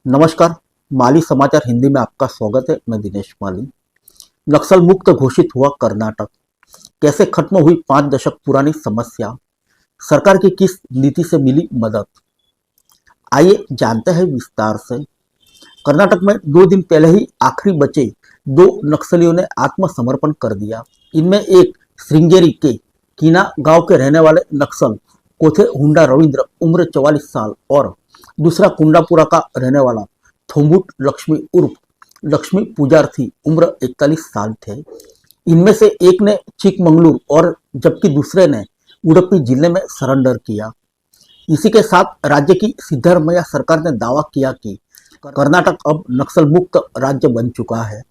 नमस्कार। माली समाचार हिंदी में आपका स्वागत है। मैं दिनेश माली। नक्सल मुक्त घोषित हुआ कर्नाटक। कैसे खत्म हुई 5 दशक पुरानी समस्या। सरकार की किस नीति से मिली मदद। आइए जानते हैं विस्तार से। कर्नाटक में 2 दिन पहले ही आखिरी बचे 2 नक्सलियों ने आत्मसमर्पण कर दिया। इनमें एक श्रृंगेरी के कीना गांव के रहने वाले नक्सल कोथे हुंडा रविंद्र उम्र 44 साल और दूसरा कुंडापुरा का रहने वाला थोम्बुट लक्ष्मी उर्फ लक्ष्मी पुजार्थी उम्र 41 साल थे। इनमें से एक ने चिकमंगलुरु और जबकि दूसरे ने उडुपी जिले में सरेंडर किया। इसी के साथ राज्य की सिद्धरमैया सरकार ने दावा किया कि कर्नाटक अब नक्सल मुक्त राज्य बन चुका है।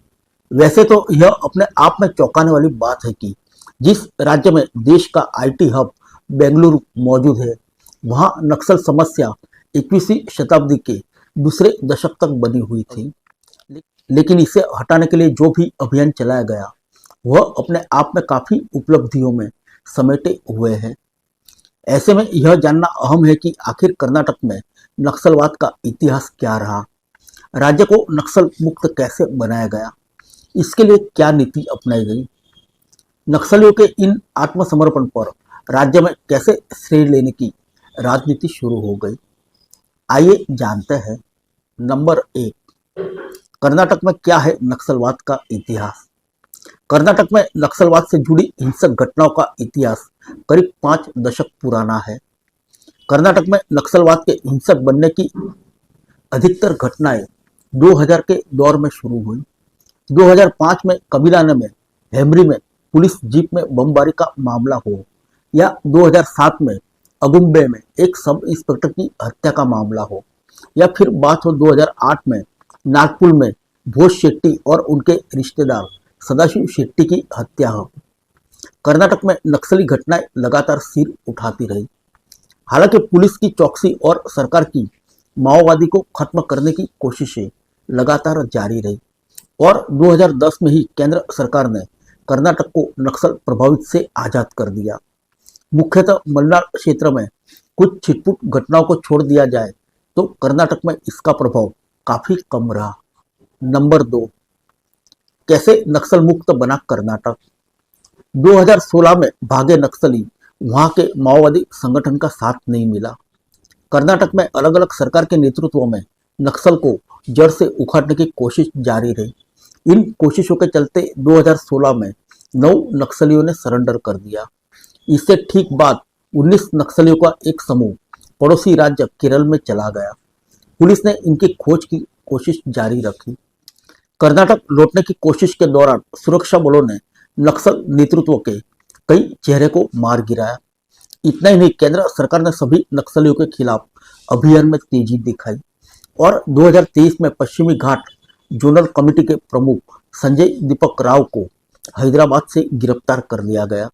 वैसे तो यह अपने आप में चौंकाने वाली बात है कि जिस राज्य में देश का आईटी हब बेंगलुरु मौजूद है, वहां नक्सल समस्या 21वीं शताब्दी के दूसरे दशक तक बनी हुई थी। लेकिन इसे हटाने के लिए जो भी अभियान चलाया गया, वह अपने आप में काफी उपलब्धियों में समेटे हुए हैं। ऐसे में यह जानना अहम है कि आखिर कर्नाटक में नक्सलवाद का इतिहास क्या रहा, राज्य को नक्सल मुक्त कैसे बनाया गया, इसके लिए क्या नीति अपनाई गई, नक्सलियों के इन आत्मसमर्पण पर राज्य में कैसे श्रेय लेने की राजनीति शुरू हो गई। आइए जानते हैं। नंबर 1, कर्नाटक में क्या है नक्सलवाद का इतिहास। कर्नाटक में नक्सलवाद से जुड़ी हिंसक घटनाओं का इतिहास करीब 5 दशक पुराना है। कर्नाटक में नक्सलवाद के हिंसक बनने की अधिकतर घटनाएं 2000 के दौर में शुरू हुई। 2005 में कबीलाने में हेमरी में पुलिस जीप में बमबारी का मामला हो, या 2007 में अगुम्बे में एक सब इंस्पेक्टर की हत्या का मामला हो, या फिर बात हो 2008 में नागपुर में भोज शेट्टी और उनके रिश्तेदार सदाशिव शेट्टी की हत्या हो। कर्नाटक में नक्सली घटनाएं लगातार सिर उठाती रही। हालांकि पुलिस की चौकसी और सरकार की माओवादी को खत्म करने की कोशिशें लगातार जारी रही और 2010 में ही केंद्र सरकार ने कर्नाटक को नक्सल प्रभावित से आजाद कर दिया। मुख्यतः मलनाड क्षेत्र में कुछ छिटपुट घटनाओं को छोड़ दिया जाए तो कर्नाटक में इसका प्रभाव काफी कम रहा। नंबर 2, कैसे नक्सल मुक्त बना कर्नाटक। 2016 में भागे नक्सली वहां के माओवादी संगठन का साथ नहीं मिला। कर्नाटक में अलग अलग सरकार के नेतृत्व में नक्सल को जड़ से उखाड़ने की कोशिश जारी रही। इन कोशिशों के चलते 2016 में 9 नक्सलियों ने सरेंडर कर दिया। इससे ठीक बाद 19 नक्सलियों का एक समूह पड़ोसी राज्य केरल में चला गया। पुलिस ने इनकी खोज की कोशिश जारी रखी। कर्नाटक लौटने की कोशिश के दौरान सुरक्षा बलों ने नक्सल नेतृत्व के कई चेहरे को मार गिराया। इतना ही नहीं, केंद्र सरकार ने सभी नक्सलियों के खिलाफ अभियान में तेजी दिखाई और 2023 में पश्चिमी घाट जोनल कमेटी के प्रमुख संजय दीपक राव को हैदराबाद से गिरफ्तार कर लिया गया।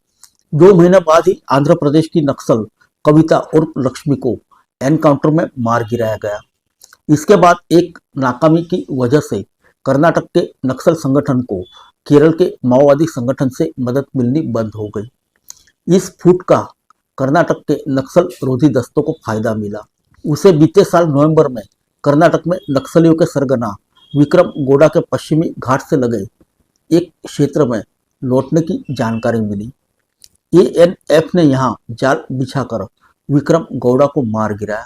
2 महीने बाद ही आंध्र प्रदेश की नक्सल कविता और लक्ष्मी को एनकाउंटर में मार गिराया गया। इसके बाद एक नाकामी की वजह से कर्नाटक के नक्सल संगठन को केरल के माओवादी संगठन से मदद मिलनी बंद हो गई। इस फूट का कर्नाटक के नक्सल रोधी दस्तों को फायदा मिला। उसे बीते साल नवंबर में कर्नाटक में नक्सलियों के सरगना विक्रम गौड़ा के पश्चिमी घाट से लगे एक क्षेत्र में लौटने की जानकारी मिली। एएनएफ ने यहां जाल बिछाकर विक्रम गौड़ा को मार गिराया।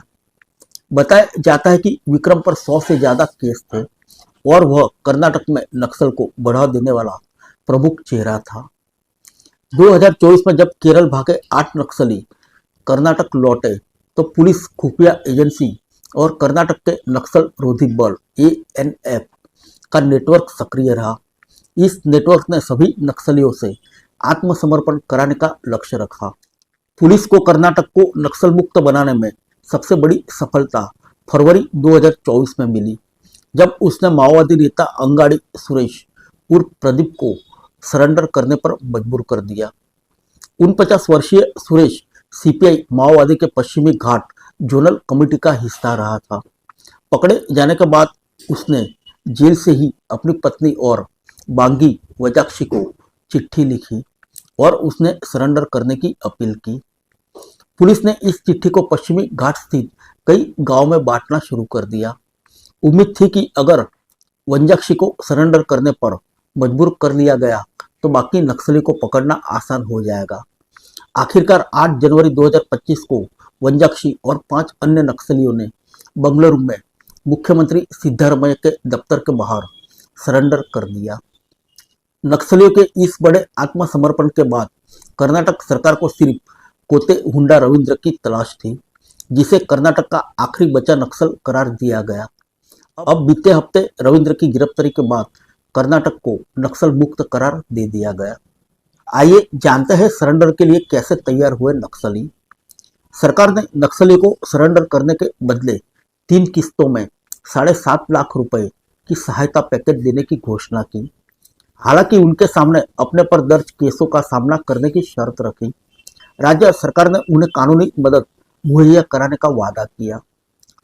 बताया जाता है कि विक्रम पर 100 से ज्यादा केस थे और वह कर्नाटक में नक्सल को बढ़ावा देने वाला प्रमुख चेहरा था। 2024 में जब केरल भागे 8 नक्सली कर्नाटक लौटे तो पुलिस, खुफिया एजेंसी और कर्नाटक के नक्सल रोधी बल एएनएफ का नेटवर्क सक्रिय रहा। इस नेटवर्क ने सभी नक्सलियों से आत्मसमर्पण कराने का लक्ष्य रखा। पुलिस को कर्नाटक को नक्सल मुक्त बनाने में सबसे बड़ी सफलता फरवरी 2024 में मिली, जब उसने माओवादी नेता अंगाड़ी सुरेश उर्फ प्रदीप को सरेंडर करने पर मजबूर कर दिया। 49 वर्षीय सुरेश सीपीआई माओवादी के पश्चिमी घाट जोनल कमेटी का हिस्सा रहा था। पकड़े जाने के बाद उसने जेल से ही अपनी पत्नी और बांगी वजाक्षी को चिट्ठी लिखी और उसने सरेंडर करने की अपील की। पुलिस ने इस चिट्ठी को पश्चिमी घाट स्थित कई गांवों में बांटना शुरू कर दिया। उम्मीद थी कि अगर वंजाक्षी को सरेंडर करने पर मजबूर कर लिया गया तो बाकी नक्सली को पकड़ना आसान हो जाएगा। आखिरकार 8 जनवरी 2025 को वंजाक्षी और 5 अन्य नक्सलियों ने बंगलुरु में मुख्यमंत्री सिद्धारमैया के दफ्तर के बाहर सरेंडर कर दिया। नक्सलियों के इस बड़े आत्मसमर्पण के बाद कर्नाटक सरकार को सिर्फ कोते हुंडा रविंद्र की तलाश थी, जिसे कर्नाटक का आखिरी बचा नक्सल करार दिया गया। अब बीते हफ्ते रविंद्र की गिरफ्तारी के बाद कर्नाटक को नक्सल मुक्त करार दे दिया गया। आइए जानते हैं सरेंडर के लिए कैसे तैयार हुए नक्सली। सरकार ने नक्सलियों को सरेंडर करने के बदले 3 किस्तों में 7.5 लाख रुपए की सहायता पैकेज देने की घोषणा की। हालांकि उनके सामने अपने पर दर्ज केसों का सामना करने की शर्त रखी। राज्य सरकार ने उन्हें कानूनी मदद मुहैया कराने का वादा किया।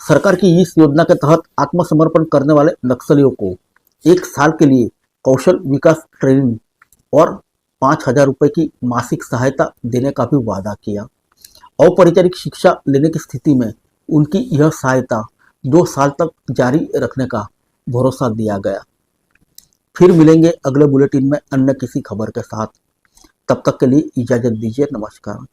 सरकार की इस योजना के तहत आत्मसमर्पण करने वाले नक्सलियों को 1 साल के लिए कौशल विकास ट्रेनिंग और 5,000 रुपये की मासिक सहायता देने का भी वादा किया। औपचारिक शिक्षा लेने की स्थिति में उनकी यह सहायता 2 साल तक जारी रखने का भरोसा दिया गया। फिर मिलेंगे अगले बुलेटिन में अन्य किसी खबर के साथ। तब तक के लिए इजाजत दीजिए। नमस्कार।